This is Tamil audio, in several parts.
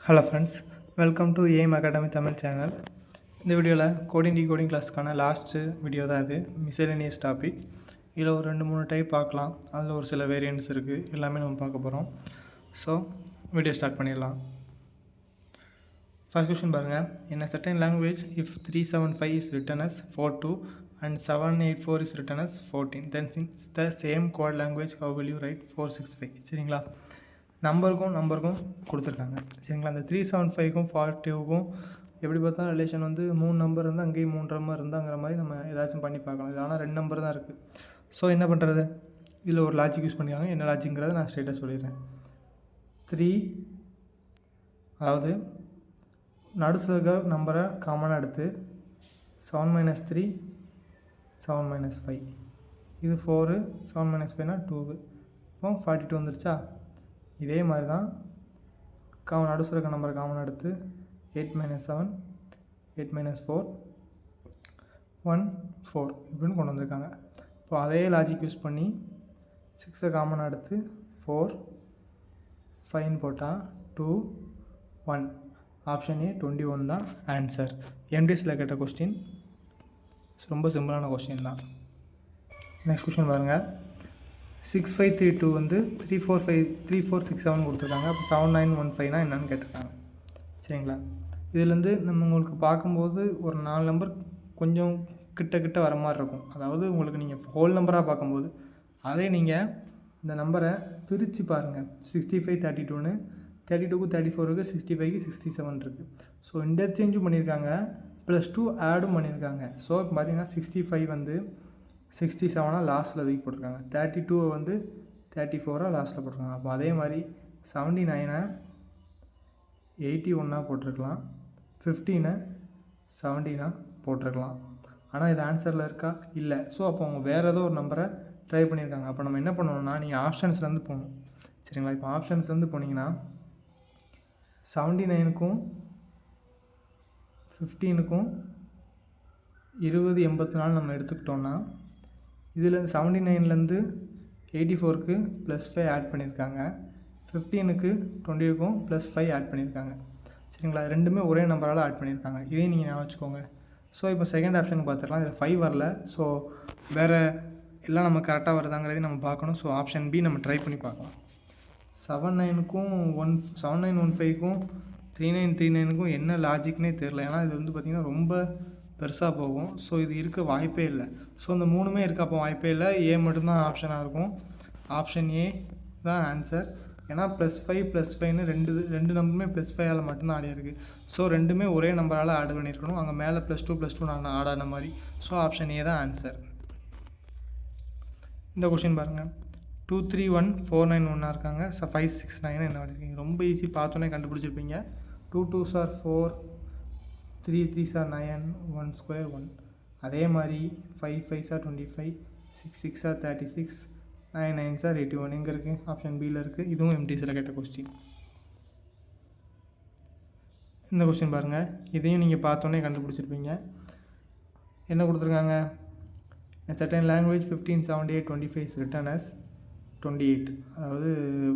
Hello friends, welcome to Aim academy Tamil channel. இந்த வீடியோவில் கோடிங் டிகோடிங் கிளாஸ்க்கான லாஸ்ட்டு வீடியோ தான் இது. Miscellaneous topic. இதில் ஒரு 2-3 டைப் பார்க்கலாம். அதில் ஒரு சில வேரியன்ட்ஸ் இருக்குது. எல்லாமே நம்ம பார்க்க போகிறோம். ஸோ வீடியோ ஸ்டார்ட் பண்ணிடலாம். ஃபர்ஸ்ட் கொஸ்டின் பாருங்கள். In a certain language, if 375 is written as 42 and 784 is written as 14, then since the same code language, how will you write 465? சரிங்களா, நம்பருக்கும் கொடுத்துருக்காங்க. சரிங்களா, அந்த 375க்கும் 42க்கும் எப்படி பார்த்தா ரிலேஷன் வந்து 3 நம்பர் இருந்தால் அங்கேயும் 3 நம்பர் இருந்தாங்கிற மாதிரி நம்ம ஏதாச்சும் பண்ணி பார்க்கலாம். இது ஆனால் 2 நம்பர் தான் இருக்குது. ஸோ என்ன பண்ணுறது, இதில் ஒரு லாஜிக் யூஸ் பண்ணிக்காங்க. என்ன லாஜிக்ங்கிறத நான் ஸ்ட்ரெயிட்டாக சொல்லிடுறேன். 3 அதாவது நடுசில் இருக்க நம்பரை காமனாக எடுத்து 7 - 3 7 - 5 இது 4 7 - 5னா 2 இப்போ 42 வந்துருச்சா. இதே மாதிரி தான் நடுசில் இருக்க நம்பரை காமனாக எடுத்து 8 - 7 8 - 4 1 4 இப்படின்னு கொண்டு வந்திருக்காங்க. இப்போ அதே லாஜிக் யூஸ் பண்ணி 6 காமனாக எடுத்து 4 5 போட்டால் 2 1. ஆப்ஷன் ஏ 21 தான் ஆன்சர். எம்டிஎஸில் கேட்ட கொஸ்டின் ரொம்ப சிம்பிளான கொஸ்டின் தான். நெக்ஸ்ட் கொஸ்டின் பாருங்கள். 6532 வந்து 3467 கொடுத்துருக்காங்க. அப்போ 7915னா என்னென்னு கேட்டிருக்காங்க. சரிங்களா, இதுலேருந்து நம்ம உங்களுக்கு பார்க்கும்போது ஒரு 4 நம்பர் கொஞ்சம் கிட்ட வர மாதிரி இருக்கும். அதாவது உங்களுக்கு நீங்கள் ஹோல் நம்பராக பார்க்கும்போது அதே நீங்கள் இந்த நம்பரை பிரித்து பாருங்கள். 65 32ன்னு 32க்கு 34 இருக்குது, 65க்கு 67 இருக்குது. ஸோ இன்டர்சேஞ்சும் பண்ணியிருக்காங்க, +2 ஆடும் பண்ணியிருக்காங்க. ஸோ இப்போ பார்த்தீங்கன்னா 65 வந்து 67 லாஸ்ட்டில் தூக்கி போட்டிருக்காங்க. 32 வந்து 34 லாஸ்ட்டில் போட்டிருக்காங்க. அப்போ அதே மாதிரி 79 81 போட்டிருக்கலாம், 15 17 போட்டிருக்கலாம். ஆனால் இது ஆன்சரில் இருக்கா? இல்லை. ஸோ அப்போ அவங்க வேறு ஏதோ ஒரு நம்பரை ட்ரை பண்ணியிருக்காங்க. அப்போ நம்ம என்ன பண்ணணும்னா, நீங்கள் ஆப்ஷன்ஸ்லேருந்து போகணும். சரிங்களா, இப்போ ஆப்ஷன்ஸ்லேருந்து போனீங்கன்னா 79க்கும் 15க்கும் 2084 நம்ம எடுத்துக்கிட்டோன்னா, இதில் 79லேருந்து 84க்கு +5 ஆட் பண்ணியிருக்காங்க, 15க்கு 20க்கும் +5 ஆட் பண்ணியிருக்காங்க. சரிங்களா, ரெண்டுமே ஒரே நம்பரால் ஆட் பண்ணியிருக்காங்க. இதையும் நீங்கள் ஞாபகம் வச்சுக்கோங்க. ஸோ இப்போ செகண்ட் ஆப்ஷனுக்கு பார்த்துக்கலாம். இதில் 5 வரல. ஸோ வேறு எல்லாம் நம்ம கரெக்டாக வருதாங்கிறதையும் நம்ம பார்க்கணும். ஸோ ஆப்ஷன் பி நம்ம ட்ரை பண்ணி பார்க்கலாம். 79க்கும் 7915க்கும் 3939க்கும் என்ன லாஜிக்னே தெரில. ஏன்னா இது வந்து பார்த்திங்கன்னா ரொம்ப பெருசாக போகும். ஸோ இது இருக்க வாய்ப்பே இல்லை. ஸோ இந்த 3மே இருக்க அப்போ வாய்ப்பே இல்லை. ஏ மட்டும்தான் ஆப்ஷனாக இருக்கும். ஆப்ஷன் ஏ தான் ஆன்சர். ஏன்னா +5 ரெண்டு நம்பருமே +5ஆல் மட்டும்தான் ஆடி இருக்குது. ஸோ ரெண்டுமே ஒரே நம்பரால் ஆட் பண்ணியிருக்கணும். அங்கே மேலே +2 நான் ஆட் ஆன மாதிரி. ஸோ ஆப்ஷன் ஏ தான் ஆன்சர். இந்த கொஸ்டின் பாருங்கள். 231491 இருக்காங்க. 569 என்ன பண்ணியிருக்கீங்க? ரொம்ப ஈஸி, பார்த்தோன்னே கண்டுபிடிச்சிருப்பீங்க. 2 2s are 4 3 3s are 9 1 square 1. அதே மாதிரி 5 5s are 25 6 6s are 36 9 9s are 81 எங்கே இருக்குது? ஆப்ஷன் பியில் இருக்குது. இதுவும் எம்டிஎஸில் கேட்ட கொஸ்டின். இந்த கொஸ்டின் பாருங்கள். இதையும் நீங்கள் பார்த்தோன்னே கண்டுபிடிச்சிருப்பீங்க. என்ன கொடுத்துருக்காங்க? In certain language 1578 25 is written as 28. அதாவது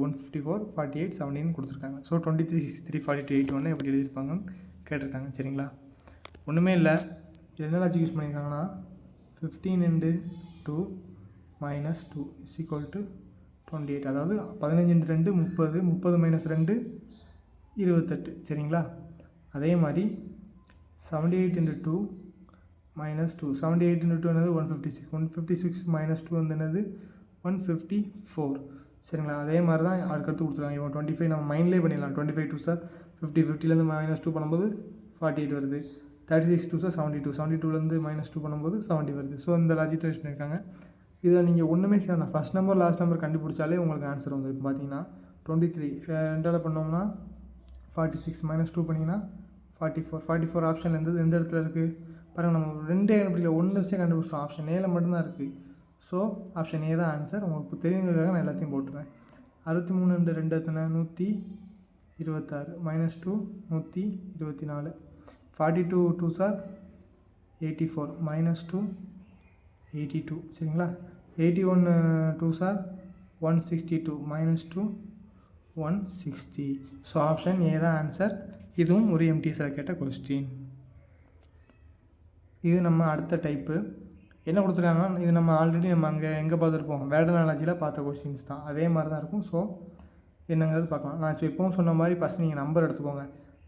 154 48 17 கொடுத்துருக்காங்க. ஸோ 23 63 42 81 எப்படி எழுதியிருப்பாங்கன்னு கேட்டிருக்காங்க. சரிங்களா, ஒன்றுமே இல்லை. இது என்ன லாஜிக் யூஸ் பண்ணியிருக்காங்கன்னா 15 × 2 - 2 = 28. அதாவது 15 × 2 30 30 - 2 28. சரிங்களா, அதே மாதிரி 78 × 2 - 2 78 × 2 என்னது 156 156 - 2 வந்து என்னது 154. சரிங்களா, அதே மாதிரி தான் அடுத்தடுத்து கொடுத்துருக்காங்க. இப்போ 25 நம்ம மைண்ட்லேயே பண்ணிடலாம். 25 2s are 50 50லேருந்து -2 பண்ணும்போது 48 வருது. 36 2s are 72 72லேருந்து -2 பண்ணும்போது 70 வருது. ஸோ இந்த லாஜிக் யூஸ் பண்ணியிருக்காங்க. இதில் நீங்கள் ஒன்றுமே செய்யணும். ஃபஸ்ட் நம்பர் லாஸ்ட் நம்பர் கண்டுபிடிச்சாலே உங்களுக்கு ஆன்சர் வந்துடும். இப்போ பார்த்தீங்கன்னா 23 ரெண்டால் பண்ணோம்னா 46 -2 பண்ணிங்கன்னா 44 44 ஆப்ஷனில் எந்த இடத்துல இருக்குது பாருங்கள். நம்ம ரெண்டே கண்டுபிடிக்கல, ஒன்று வச்சே கண்டுபிடிச்சோம். ஆப்ஷன் ஏல மட்டும்தான் இருக்குது. ஸோ ஆப்ஷன் ஏ தான் ஆன்சர். உங்களுக்கு தெரியுங்கிறதுக்காக நான் எல்லாத்தையும் போட்டுருவேன். 63 × 2 எத்தனை 126 -2 124 42 2s are 84 -2 82. சரிங்களா, 81 2s are 162 -2 160. So option A தான் ஆன்சர். இதுவும் ஒரு எம்டிஎஸ்சில் கேட்ட கொஸ்டின். இது நம்ம அடுத்த டைப்பு என்ன கொடுத்துருக்காங்கன்னா, இது நம்ம ஆல்ரெடி நம்ம அங்கே எங்கே பார்த்துருப்போம், வேர்ட் அனாலஜியில் பார்த்த கொஸ்டின்ஸ் தான், அதே மாதிரி தான் இருக்கும். ஸோ என்னங்கிறது பார்க்கலாம். நான் இப்போவும் சொன்ன மாதிரி ஃபஸ்ட் நீங்கள் நம்பர் எடுத்துக்கோங்க.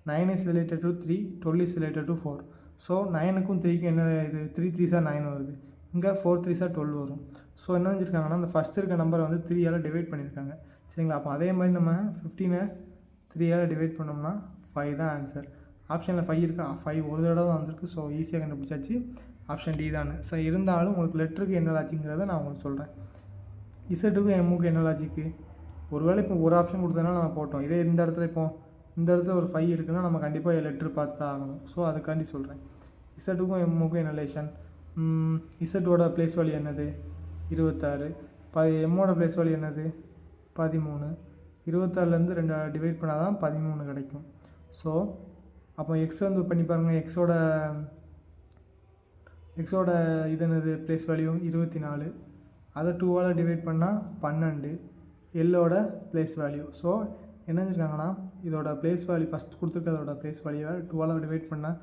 9 is related to 3, 12 is related to 4. So 9க்கும் 3க்கும் என்ன இது, 3 3s 9 வருது, இங்கே 4 3s 12 வரும். ஸோ என்ன செஞ்சுருக்காங்கன்னா, அந்த ஃபஸ்ட் இருக்க நம்பரை வந்து 3ஆல் டிவைட் பண்ணியிருக்காங்க. சரிங்களா? அப்போ அதே மாதிரி நம்ம 15 3ஆல் டிவைட் பண்ணோம்னா 5 தான் ஆன்சர். ஆப்ஷனில் 5 இருக்கா, 5 ஒரு தடவை வந்திருக்கு. ஸோ ஈஸியாக கண்டுபிடிச்சாச்சு, ஆப்ஷன் டி தான். ஸோ இருந்தாலும் உங்களுக்கு லெட்டருக்கு என்ன லாஜிக்ங்கிறத நான் உங்களுக்கு சொல்கிறேன். இசட்டுக்கும் எம்முக்கு என்ன லாஜிக்கு, ஒருவேளை இப்போ ஒரு ஆப்ஷன் கொடுத்ததுனால நம்ம போட்டோம். இதே இந்த இடத்துல இந்த இடத்துல ஒரு 5 இருக்குன்னா நம்ம கண்டிப்பாக லெட்ரு பார்த்து தான் ஆகணும். ஸோ அதுக்காண்டி சொல்கிறேன். இசட்டுக்கும் எம்முக்கும் என்ன ரிலேஷன், இசட்டோட ப்ளேஸ் வேல்யூ என்னது 26, எம்மோட ப்ளேஸ் வேல்யூ என்னது 13. 26லேருந்து 2 டிவைட் பண்ணால் தான் 13 கிடைக்கும். ஸோ அப்போ எக்ஸ் வந்து பண்ணி பாருங்கள், எக்ஸோட இது என்னது ப்ளேஸ் வேல்யூ 24, அதை 2ஆல் டிவைட் பண்ணால் 12, எல்லோட ப்ளேஸ் வேல்யூ. ஸோ என்ன செஞ்சுருக்காங்கன்னா, இதோட ப்ளேஸ் வேல்யூ ஃபஸ்ட் கொடுத்துருக்கதோட ப்ளேஸ் வேல்யூவை 2ஆல் டிவைட் பண்ணால்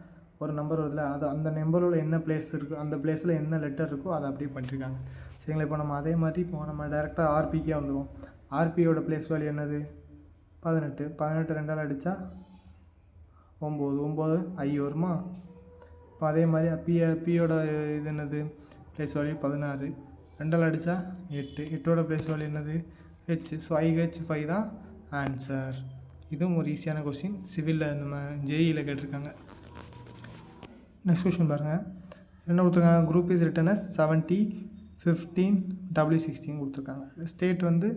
ஒரு நம்பர் வருதுல, அது அந்த நம்பரோட என்ன ப்ளேஸ் இருக்குது, அந்த ப்ளேஸில் என்ன லெட்டர் இருக்கோ அதை அப்படியே பண்ணியிருக்காங்க. சரிங்களா? இப்போ நம்ம அதே மாதிரி இப்போ நம்ம டேரெக்டாக ஆர்பிக்கே வந்துடுவோம். ஆர்பியோட ப்ளேஸ் வேல்யூ என்னது 18, 18 2ஆல் அடித்தா 9 ஐ வருமா? இப்போ அதே மாதிரி பியோட இது என்னது ப்ளேஸ் வேல்யூ 16, 2ஆல் அடித்தா 8, 8ஓட ப்ளேஸ் வேல்யூ என்னது ஹெச். ஸோ IH 5 தான் ஆன்சர். இதுவும் ஒரு ஈஸியான கொஸ்டின், சிவிலில் நம்ம ஜேஇயில் கேட்டிருக்காங்க. நெக்ஸ்ட் கொஸ்டின் பாருங்கள், என்ன கொடுத்துருக்காங்க, group is written as 70 15 W16 கொடுத்துருக்காங்க. ஸ்டேட் வந்து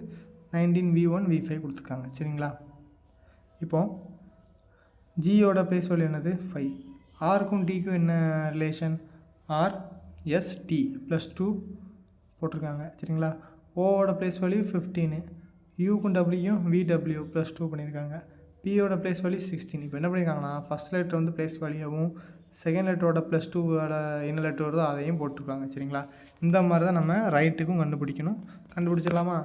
19 V1 V5 கொடுத்துருக்காங்க. சரிங்களா? இப்போது ஜியோட ப்ளேஸ் வேல்யூ என்னது 5, ஆருக்கும் டிக்கும் என்ன ரிலேஷன், RST +2 போட்டிருக்காங்க. சரிங்களா? ஓவோட ப்ளேஸ் வேல்யூ 15, யூக்கும் டபிள்யூயும் VW +2 பண்ணியிருக்காங்க. பியோட ப்ளேஸ் வேல்யூ 16. இப்போ என்ன பண்ணியிருக்காங்கன்னா, ஃபஸ்ட் லெட்டர் வந்து ப்ளேஸ் வேல்யூவும் செகண்ட் லெட்டரோட +2ஓட என்ன லெட்டர் வருதோ அதையும் போட்டிருக்காங்க. சரிங்களா? இந்த மாதிரி தான் நம்ம ரைட்டுக்கும் கண்டுபிடிக்கணும். கண்டுபிடிச்சிடலாமா?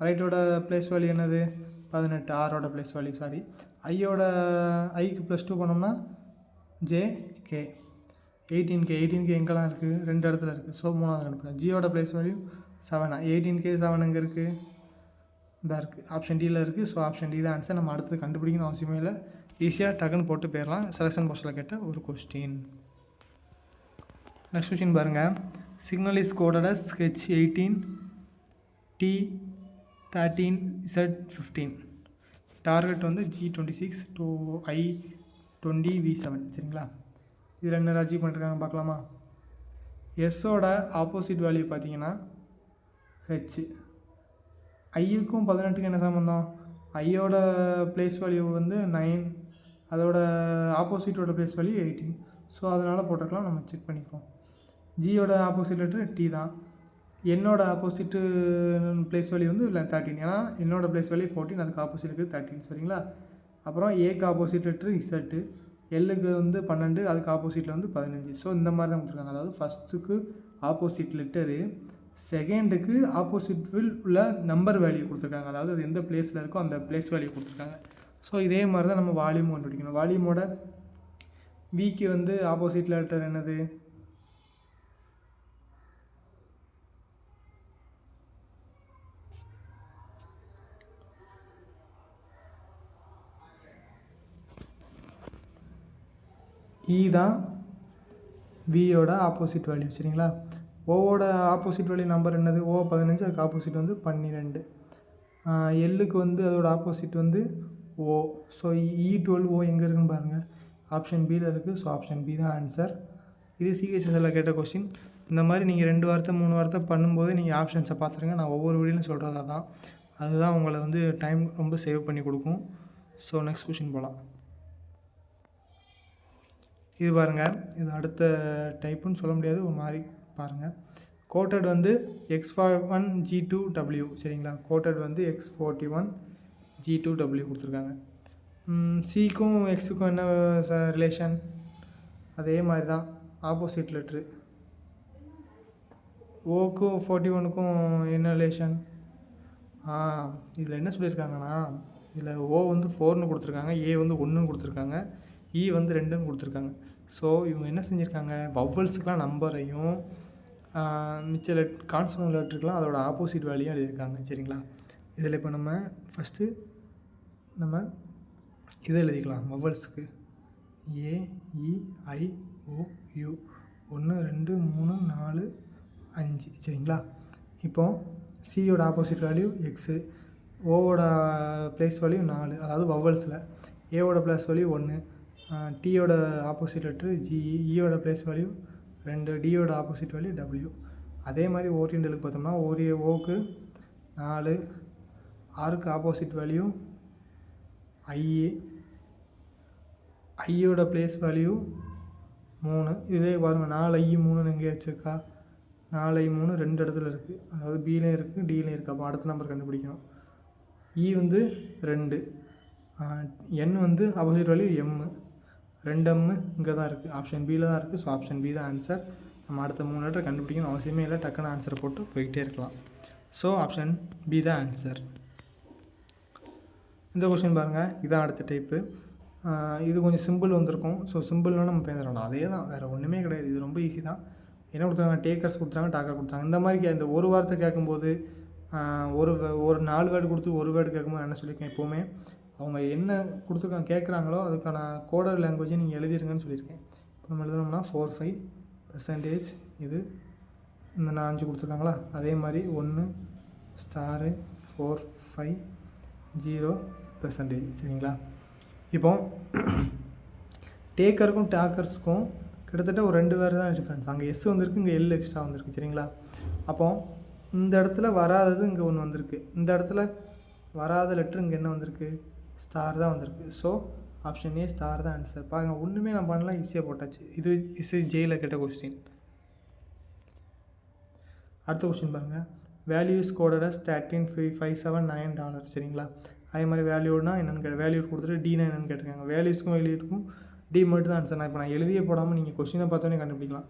ரைட்டோட ப்ளேஸ் வேல்யூ என்னது 18, ஆரோட ப்ளேஸ் வேல்யூ ஐக்கு +2 பண்ணோம்னா JK 18K எங்கெல்லாம் இருக்குது, 2 இடத்துல இருக்குது. ஸோ 3ஆவது கண்டுபிடிக்கலாம். ஜியோட ப்ளேஸ் வேல்யூ 7, 18K 7 எங்கே இருக்குது, இதாக இருக்குது, ஆப்ஷன் டியில் இருக்குது. ஸோ ஆப்ஷன் டி தான் ஆன்சர். நம்ம அடுத்து கண்டுபிடிக்கணும் அவசியமே இல்லை, ஈஸியாக டக்குன்னு போட்டு போயிடலாம். செலெக்ஷன் பாக்ஸில் கேட்ட ஒரு கொஸ்டின். நெக்ஸ்ட் கொஸ்டின் பாருங்கள், signal is coded as H18 T13 Z15, target வந்து G26 to I20 V7. சரிங்களா? இதில் என்ன லாஜிக் பண்ணிருக்காங்க பார்க்கலாமா? எஸ்ஸோட ஆப்போசிட் வேல்யூ பார்த்தீங்கன்னா ஹெச், ஐயுக்கும் 18க்கும் என்ன சம்மந்தம், ஐயோட ப்ளேஸ் வேல்யூ வந்து 9, அதோட ஆப்போசிட்டோட ப்ளேஸ் வேல்யூ 18. ஸோ அதனால் போட்டிருக்கலாம், நம்ம செக் பண்ணிப்போம். ஜியோட ஆப்போசிட் லெட்ரு டி தான், என்னோட ஆப்போசிட்டு ப்ளேஸ் வேல்யூ வந்து 13, ஏன்னா என்னோட ப்ளேஸ் வேல்யூ 14, அதுக்கு ஆப்போசிட் இருக்குது 13. சரிங்களா? அப்புறம் ஏக்கு ஆப்போசிட் லெட்ரு இசட்டு, எல்லுக்கு வந்து 12, அதுக்கு ஆப்போசிட்டில் வந்து 15. ஸோ இந்த மாதிரி தான் கொடுத்துருக்காங்க. அதாவது ஃபஸ்ட்டுக்கு ஆப்போசிட் லெட்டரு, செகண்டுக்கு ஆப்போசிட் உள்ள நம்பர் வேல்யூ கொடுத்துருக்காங்க. அதாவது அது எந்த பிளேஸில் இருக்கோ அந்த பிளேஸ் வேல்யூ கொடுத்துருக்காங்க. ஸோ இதே மாதிரி தான் நம்ம வால்யூம் கண்டுபிடிக்கணும். வால்யூமோட விக்கு வந்து ஆப்போசிட் லெட்டர் என்னது, இ தான் வியோட ஆப்போசிட் வேல்யூ. சரிங்களா? ஓவோட ஆப்போசிட் வேல்யூ நம்பர் என்னது, ஓ 15, அதுக்கு ஆப்போசிட் வந்து 12. எல்லுக்கு வந்து அதோட ஆப்போசிட் வந்து ஓ. ஸோ E12O எங்கே இருக்குன்னு பாருங்கள், ஆப்ஷன் பியில் இருக்குது. ஸோ ஆப்ஷன் பி தான் ஆன்சர். இது சிஹெச்எஸ்எல்லில் கேட்ட கொஸ்டின். இந்த மாதிரி நீங்கள் 2 வார்த்தை 3 வார்த்தை பண்ணும்போது நீங்கள் ஆப்ஷன்ஸை பார்த்துருங்க. நான் ஒவ்வொரு வீடியோலையும் சொல்கிறதா தான், அதுதான் உங்களை வந்து டைம் ரொம்ப சேவ் பண்ணி கொடுக்கும். ஸோ நெக்ஸ்ட் கொஸ்டின் போகலாம். இது பாருங்கள், இது அடுத்த டைப்புன்னு சொல்ல முடியாது, ஒரு மாதிரி பாருங்கள். கோட்டட் வந்து X41 G2W. சரிங்களா? கோட்டட் வந்து X41 G2W கொடுத்துருக்காங்க. சிக்கும் எக்ஸுக்கும் என்ன ரிலேஷன், அதே மாதிரி தான், ஆப்போசிட் லெட்ரு. ஓக்கும் 41க்கும் என்ன ரிலேஷன், இதில் என்ன சொல்லியிருக்காங்கன்னா, இதில் ஓ வந்து 4ன்னு கொடுத்துருக்காங்க, ஏ வந்து 1ன்னு கொடுத்துருக்காங்க, இ வந்து 2ன்னு கொடுத்துருக்காங்க. ஸோ இவங்க என்ன செஞ்சுருக்காங்க, வவ்வல்ஸுக்கெலாம் நம்பரையும் மிச்ச கான்சனன்ட் லெட்டருக்கெலாம் அதோட ஆப்போசிட் வேல்யூயும் எழுதியிருக்காங்க. சரிங்களா? இதில் இப்போ நம்ம ஃபஸ்ட்டு நம்ம இதை எழுதிக்கலாம். வவ்வல்ஸுக்கு A, E, I, O, U 1 2 3 4 5. சரிங்களா? இப்போ சியோட ஆப்போசிட் வேல்யூ எக்ஸு, ஓவோட ப்ளேஸ் வேல்யூ 4, அதாவது வவ்வல்ஸில். ஏவோட ப்ளேஸ் வேல்யூ 1, டியோட ஆப்போசிட் லெட்ரு ஜிஇ, இயோட ப்ளேஸ் வேல்யூ 2, டியோட ஆப்போசிட் வேல்யூ டபிள்யூ. அதே மாதிரி ஓரியண்டலுக்கு பார்த்தோம்னா ஓக்கு 4, ஆருக்கு ஆப்போசிட் வேல்யூ ஐஏ, ஐயோட ப்ளேஸ் வேல்யூ 3. இதே பாருங்கள் 4 ஐ 3 எங்கே வச்சுருக்கா, 4 ஐ 3 2 இடத்துல இருக்குது, அதாவது பிலையும் இருக்குது டிலையும் இருக்குது. அப்போ அடுத்த நம்பர் கண்டுபிடிக்கணும். இ வந்து 2, என் வந்து ஆப்போசிட் வேல்யூ எம்மு, 2m இங்கே தான் இருக்குது, ஆப்ஷன் பியில் தான் இருக்குது. ஸோ ஆப்ஷன் பி தான் ஆன்சர். நம்ம அடுத்த 3 லெட்டர் கண்டுபிடிக்கணும் அவசியமே இல்லை, டக்குன்னு ஆன்சரை போட்டு போய்கிட்டே இருக்கலாம். ஸோ ஆப்ஷன் பி தான் ஆன்சர். இந்த கொஸ்டின் பாருங்கள், இதான் அடுத்த டைப்பு. இது கொஞ்சம் சிம்பிள் வந்திருக்கும். ஸோ சிம்பிள்னால் நம்ம பேசணும், அதே தான், வேறு ஒன்றுமே கிடையாது. இது ரொம்ப ஈஸி தான். என்ன கொடுத்தாங்க, டேக்கர்ஸ் கொடுத்தாங்க, டாக்கர் கொடுத்தாங்க. இந்த மாதிரி இந்த ஒரு வார்த்தை கேட்கும்போது ஒரு 4 வேர்டு கொடுத்து ஒரு வேர்டு கேட்கும்போது என்ன சொல்லியிருக்கேன், எப்போவுமே அவங்க என்ன கொடுத்துருக்காங்க கேட்குறாங்களோ அதுக்கான கோடர் லாங்குவேஜை நீங்கள் எழுதிருங்கன்னு சொல்லியிருக்கேன். இப்போ நம்ம எழுதணும்னா 4-5% இது இந்த 5 கொடுத்துருக்காங்களா, அதே மாதிரி 1 * 4 5 0%. சரிங்களா? இப்போ டேக்கருக்கும் டாக்கர்ஸுக்கும் கிட்டத்தட்ட ஒரு 2 வேர்டு தான் டிஃப்ரென்ஸ். அங்கே எஸ் வந்திருக்கு, இங்கே எல் எக்ஸ்ட்ரா வந்திருக்கு. சரிங்களா? அப்போ இந்த இடத்துல வராதது இங்கே ஒன்று வந்திருக்கு, இந்த இடத்துல வராத லெட்ரு இங்கே என்ன வந்திருக்கு, ஸ்டார் தான் வந்திருக்கு. ஸோ ஆப்ஷன் ஏ ஸ்டார் தான் ஆன்சர். பாருங்கள், ஒன்றுமே நான் பண்ணலாம், ஈஸியாக போட்டாச்சு. இது ஜெயில் கேட்ட கொஸ்டின். அடுத்த கொஸ்டின் பாருங்கள், வேல்யூ இஸ் கோடட் as $13,579. சரிங்களா? அதே மாதிரி வேல்யூனா என்னென்னு வேல்யூ கொடுத்துட்டு டினா என்னென்னு கேட்டிருக்காங்க. வேல்யூஸ்க்கும் வேல்யூக்கும் டி மட்டும் தான் ஆன்சர். நான் இப்போ நான் எழுதியே போடாமல் நீங்கள் கொஸ்டினை பார்த்தோன்னே கண்டுபிடிக்கலாம்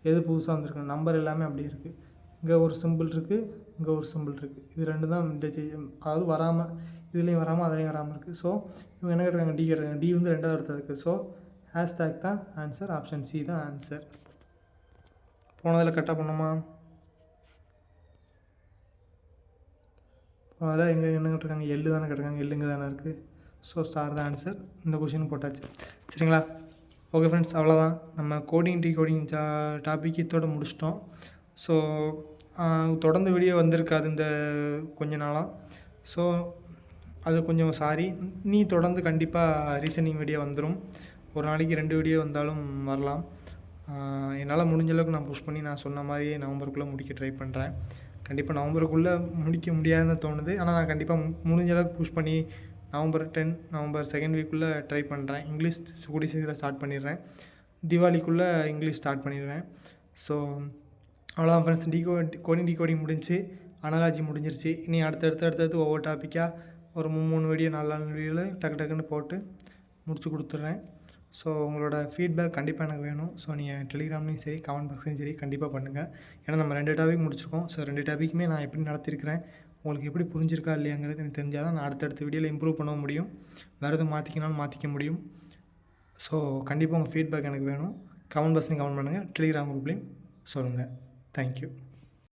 எது புதுசாக வந்திருக்கு. நம்பர் எல்லாமே அப்படியே இருக்குது. இங்கே ஒரு சிம்பிள் இருக்குது, இங்கே ஒரு சிம்பிள் இருக்குது. இது 2 தான் அதாவது வராமல், இதுலேயும் வராமல் அதுலேயும் வராமல் இருக்குது. ஸோ இவங்க என்ன கேட்டிருக்காங்க, டி கேட்டிருக்காங்க. டி வந்து 2வது இடத்துல இருக்குது. ஸோ ஹேஷ்டேக் தான் ஆன்சர், ஆப்ஷன் சி தான் ஆன்சர். போனதில் கரெக்டாக பண்ணுமா, அதில் எங்கே என்ன கேட்டிருக்காங்க, எள்ளு தானே கேட்டிருக்காங்க, எள்ளு இங்கே தானே இருக்குது. ஸோ ஸ்டார் தான் ஆன்சர். இந்த கொஸ்டின் போட்டாச்சு. சரிங்களா? ஓகே ஃப்ரெண்ட்ஸ், அவ்வளோதான். நம்ம கோடிங் டிகோடிங் டாபிக் இதோடு முடிச்சிட்டோம். ஸோ தொடர்ந்து வீடியோ வந்திருக்காது இந்த கொஞ்ச நாளாக. ஸோ அது கொஞ்சம் சாரி. நீ தொடர்ந்து கண்டிப்பாக ரீசனிங் வீடியோ வந்துடும். ஒரு நாளைக்கு 2 வீடியோ வந்தாலும் வரலாம். என்னால் முடிஞ்ச அளவுக்கு நான் புஷ் பண்ணி நான் சொன்ன மாதிரியே நவம்பருக்குள்ளே முடிக்க ட்ரை பண்ணுறேன். கண்டிப்பாக நவம்பருக்குள்ளே முடிக்க முடியாதுன்னு தோணுது. ஆனால் நான் கண்டிப்பாக முடிஞ்ச அளவுக்கு புஷ் பண்ணி நவம்பர் 2nd வீக்குள்ளே ட்ரை பண்ணுறேன். இங்கிலீஷ் கூடிய சீக்கிரம் ஸ்டார்ட் பண்ணிடுறேன். தீபாவளிக்குள்ளே இங்கிலீஷ் ஸ்டார்ட் பண்ணிடுவேன். ஸோ அவ்வளோதான் ஃப்ரெண்ட்ஸ். கோடிங் டிகோடிங் முடிஞ்சு, அனாலஜி முடிஞ்சிருச்சு. இனி அடுத்தடுத்து ஒவ்வொரு டாப்பிக்காக ஒரு 3 வீடியோ 4 வீடியோவில் டக்குன்னு போட்டு முடிச்சு கொடுத்துட்றேன். ஸோ உங்களோட ஃபீட்பேக் கண்டிப்பாக எனக்கு வேணும். ஸோ நீங்கள் டெலிகிராம்லேயும் சரி கமெண்ட் பாக்ஸ்லையும் சரி கண்டிப்பாக பண்ணுங்கள். ஏன்னா நம்ம 2 டாபிக் முடிச்சிருக்கோம். ஸோ 2 டாபிக்குமே நான் எப்படி நடத்திருக்கிறேன், உங்களுக்கு எப்படி புரிஞ்சிருக்கா இல்லையாங்கிறது எனக்கு தெரிஞ்சால் தான் நான் அடுத்தடுத்த வீடியோவில் இம்ப்ரூவ் பண்ண முடியும். வேறு எதுவும் மாற்றிக்கினாலும் மாற்றிக்க முடியும். ஸோ கண்டிப்பாக உங்கள் ஃபீட்பேக் எனக்கு வேணும். கமெண்ட் பாக்ஸ்லையும் கமெண்ட் பண்ணுங்கள், டெலிகிராம் குரூப்லேயும் சொல்லுங்கள். தேங்க்யூ.